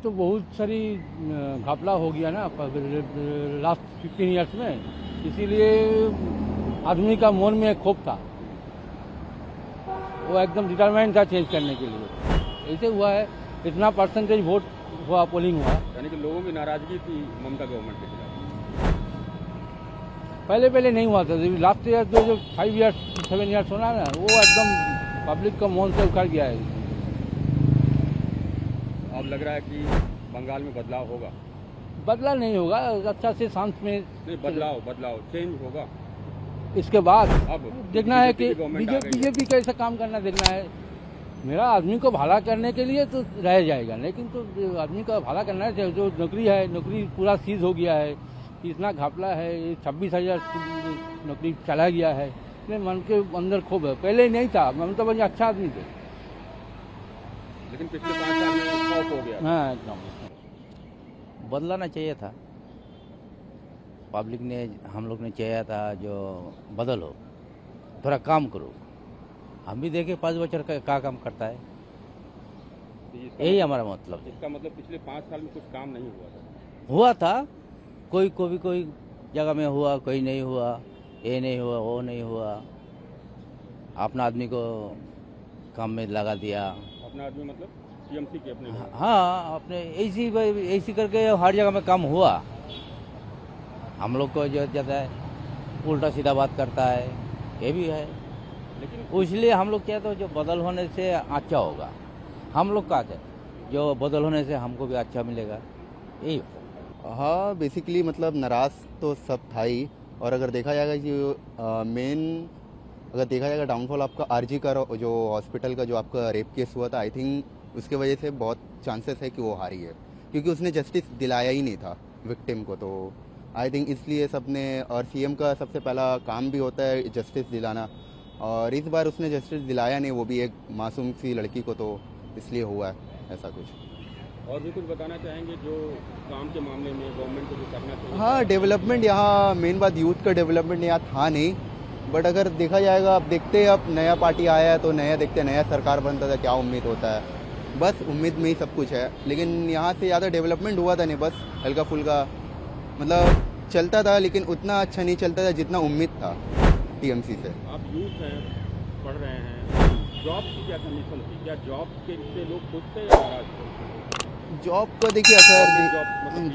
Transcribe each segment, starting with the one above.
तो बहुत सारी घपला हो गया ना लास्ट 15 ईयर्स में, इसीलिए आदमी का मन में खौफ था, वो एकदम डिटरमाइंड था चेंज करने के लिए। ऐसे हुआ है, इतना परसेंटेज वोट हुआ, पोलिंग हुआ। यानी कि लोगों की नाराजगी थी ममता गवर्नमेंट के खिलाफ। पहले नहीं हुआ था, लास्ट ईयर जो 5 ईयर्स 7 ईयर्स होना ना, वो एकदम पब्लिक का मन से उखड़ गया है। अब लग रहा है कि बंगाल में बदलाव होगा। बदला नहीं होगा, अच्छा से शांत में नहीं, बदलाव चेंज होगा। इसके बाद अब देखना है कि बीजेपी बीजेपी कैसे काम करना देखना है। मेरा आदमी को भला करने के लिए तो रह जाएगा, लेकिन तो आदमी का भला करना है। जो नौकरी है, नौकरी पूरा सीज हो गया है, इतना घपला है, 26,000 नौकरी चला गया है, इसलिए मन के अंदर खूब है। पहले नहीं था, ममता बनर्जी अच्छा आदमी थे, लेकिन पिछले 5 साल में खौफ हो गया। हाँ एकदम बदलाना चाहिए था। पब्लिक ने, हम लोग ने चाहिए था जो बदलो, थोड़ा काम करो। हम भी देखे 5 बच्चों का काम करता है, यही हमारा मतलब है। इसका मतलब पिछले 5 साल में कुछ काम नहीं हुआ था, कोई जगह में हुआ, कोई नहीं हुआ, ये नहीं हुआ, वो नहीं हुआ। अपना आदमी को काम में लगा दिया। अपना आदमी मतलब टीएमसी के अपने लोग। हाँ, अपने ऐसी करके हर जगह में काम हुआ। हम लोग को जो जाता है उल्टा सीधा बात करता है, ये भी है। लेकिन इसलिए हम लोग चाहते हो जो बदल होने से अच्छा होगा। हम लोग का है जो बदल होने से हमको भी अच्छा मिलेगा, यही। हाँ, बेसिकली मतलब नाराज तो सब था ही। और अगर देखा जाएगा कि मेन अगर देखा जाएगा डाउनफॉल आपका आरजी का जो हॉस्पिटल का जो आपका रेप केस हुआ था, आई थिंक उसके वजह से बहुत चांसेस है कि वो हारी है, क्योंकि उसने जस्टिस दिलाया ही नहीं था विक्टिम को। तो आई थिंक इसलिए सबने, और सीएम का सबसे पहला काम भी होता है जस्टिस दिलाना, और इस बार उसने जस्टिस दिलाया नहीं, वो भी एक मासूम सी लड़की को, तो इसलिए हुआ है ऐसा कुछ। और भी कुछ बताना चाहेंगे जो काम के मामले में गवर्नमेंट को जो करना चाहिए? हाँ, डेवलपमेंट यहाँ मेन बात यूथ का डेवलपमेंट यहाँ था नहीं, बट अगर देखा जाएगा, अब देखते हैं, अब नया पार्टी आया है तो नया देखते हैं, नया सरकार बनता था क्या उम्मीद होता है, बस उम्मीद में ही सब कुछ है। लेकिन यहाँ से ज़्यादा डेवलपमेंट हुआ था नहीं, बस हल्का फुल्का मतलब चलता था, लेकिन उतना अच्छा नहीं चलता था जितना उम्मीद था टीएमसी से। आप यूथ हैं, पढ़ रहे हैं, जॉब की क्या कंडीशन थी? क्या जॉब के से लोग खुश थे या नाराज थे? जॉब को देखिए सर,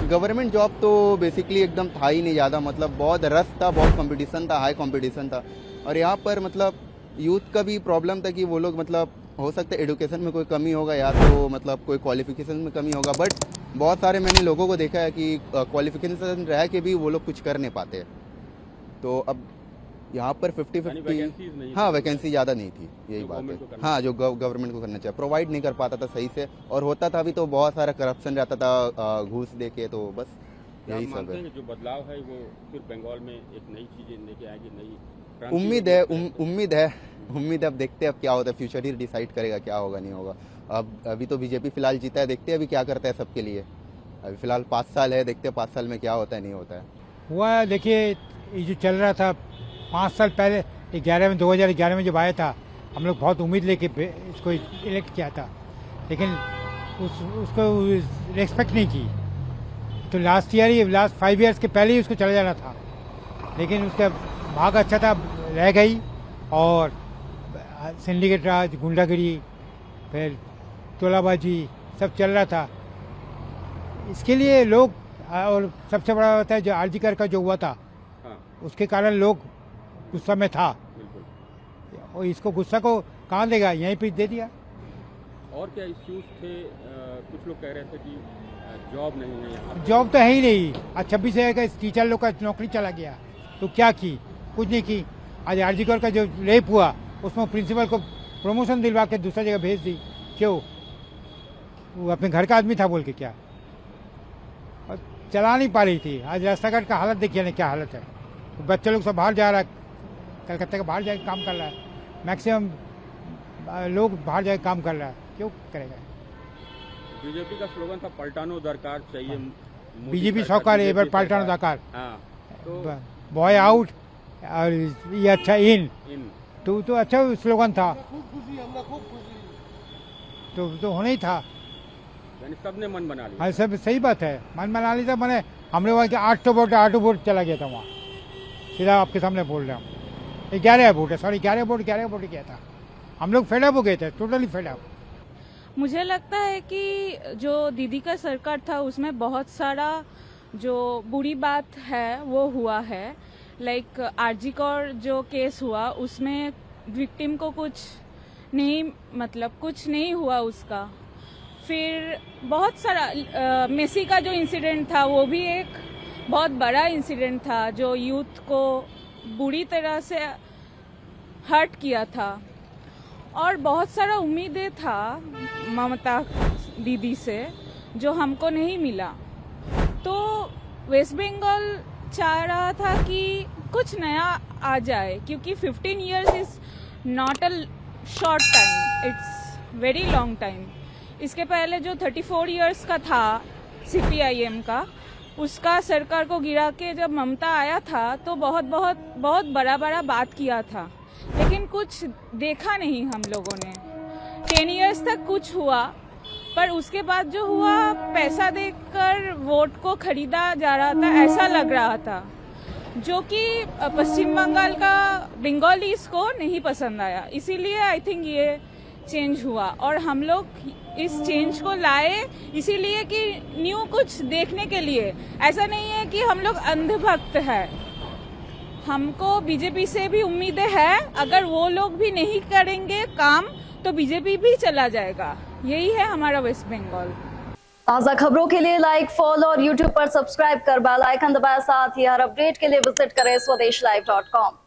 गवर्नमेंट जॉब तो बेसिकली एकदम था ही नहीं ज़्यादा, मतलब बहुत रस था, बहुत कंपटीशन था, हाई कंपटीशन था। और यहाँ पर मतलब यूथ का भी प्रॉब्लम था कि वो लोग मतलब हो सकता है एडुकेशन में कोई कमी होगा, या तो मतलब कोई क्वालिफिकेशन में कमी होगा, बट बहुत सारे मैंने लोगों को देखा है कि क्वालिफिकेशन रह के भी वो लोग कुछ कर नहीं पाते। तो अब यहाँ पर 50-50, हाँ, वैकेंसी ज़्यादा नहीं थी, यही बात है। हाँ, जो गवर्नमेंट को करना चाहिए, प्रोवाइड नहीं कर पाता था सही से, और होता था भी तो बहुत सारा करप्शन रहता था घूस दे के, तो बस यही सब है। जो बदलाव है वो फिर बंगाल में एक नई चीजें लेके आएगी, नई उम्मीद है। अब देखते हैं अब क्या होता है, फ्यूचर ही डिसाइड करेगा क्या होगा नहीं होगा। अब अभी तो बीजेपी फिलहाल जीता है, देखते हैं अभी क्या करता है सबके लिए। अभी फिलहाल 5 साल है, देखते हैं 5 साल में क्या होता है नहीं होता है। हुआ देखिए, ये जो चल रहा था 5 साल पहले 2011 में जब आया था, हम लोग बहुत उम्मीद लेके इसको इलेक्ट किया था, लेकिन उसको रेस्पेक्ट नहीं की। तो लास्ट 5 ईयर्स के पहले ही उसको चला जाना था, लेकिन उसका भाग अच्छा था, रह गई। और सिंडिकेट राज, गुंडागिरी, फिर तोलाबाजी सब चल रहा था। इसके लिए लोग, और सबसे बड़ा होता है जो आरजी का जो हुआ था, उसके कारण लोग गुस्सा में था, और इसको गुस्सा को कहाँ देगा, यहीं पे दे दिया। और क्या इश्यूज थे? कुछ लोग कह रहे थे कि जॉब नहीं है यहाँ। जॉब तो है ही नहीं। आज 26 का टीचर लोग का नौकरी चला गया, तो क्या की? कुछ नहीं की। आज आरजी का जो रेप हुआ, उसमें प्रिंसिपल को प्रमोशन दिलवा के दूसरा जगह भेज दी। क्यों? वो अपने घर का आदमी था बोल के क्या? और चला नहीं पा रही थी। आज रास्ता घाट का हालत देखिए ना, क्या हालत है। तो बच्चे लोग सब बाहर जा रहा है, कलकत्ता के बाहर जाके काम कर रहा है। मैक्सिमम लोग बाहर जाके काम कर रहा है, क्यों करेगा? बीजेपी का स्लोगन था पलटानो दरकार चाहिए। बीजेपी सरकार एक बार पलटानो दरकार। तो बॉय आउट और ये अच्छा इन तो अच्छा स्लोगन था, तो होना ही था। यानी सबने मन बना लिया। हाँ सब सही बात है, मन बना ली था। मैंने हमने वहाँ के 8 वोट चला गया था वहाँ, सीधा आपके सामने बोल रहे हम। 11 वोट है, सॉरी 11 वोट किया था। हम लोग फेडअप हो गए थे, टोटली फेडअप। मुझे लगता है कि जो दीदी का सरकार था उसमें बहुत सारा जो बुरी बात है वो हुआ है। लाइक आरजी कौर जो केस हुआ उसमें विक्टिम को कुछ नहीं हुआ उसका। फिर बहुत सारा मेसी का जो इंसिडेंट था वो भी एक बहुत बड़ा इंसिडेंट था जो यूथ को बुरी तरह से हर्ट किया था। और बहुत सारा उम्मीदें था ममता दीदी से जो हमको नहीं मिला। तो वेस्ट बंगाल चाह रहा था कि कुछ नया आ जाए, क्योंकि 15 years is not a short time, it's very long time. इसके पहले जो 34 इयर्स का था CPIM का, उसका सरकार को गिरा के जब ममता आया था तो बहुत बड़ा बात किया था, लेकिन कुछ देखा नहीं हम लोगों ने। 10 इयर्स तक कुछ हुआ, पर उसके बाद जो हुआ पैसा देकर वोट को खरीदा जा रहा था, ऐसा लग रहा था, जो कि पश्चिम बंगाल का बंगालीज को नहीं पसंद आया। इसीलिए आई थिंक ये चेंज हुआ और हम लोग इस चेंज को लाए इसीलिए कि न्यू कुछ देखने के लिए। ऐसा नहीं है कि हम लोग अंधभक्त है, हमको बीजेपी से भी उम्मीदें हैं। अगर वो लोग भी नहीं करेंगे काम तो बीजेपी भी चला जाएगा। यही है हमारा वेस्ट बंगाल। ताज़ा खबरों के लिए लाइक, फॉलो और यूट्यूब पर सब्सक्राइब कर बेल आइकन दबाएं। साथ ही हर अपडेट के लिए विजिट करें swedeshlive.com।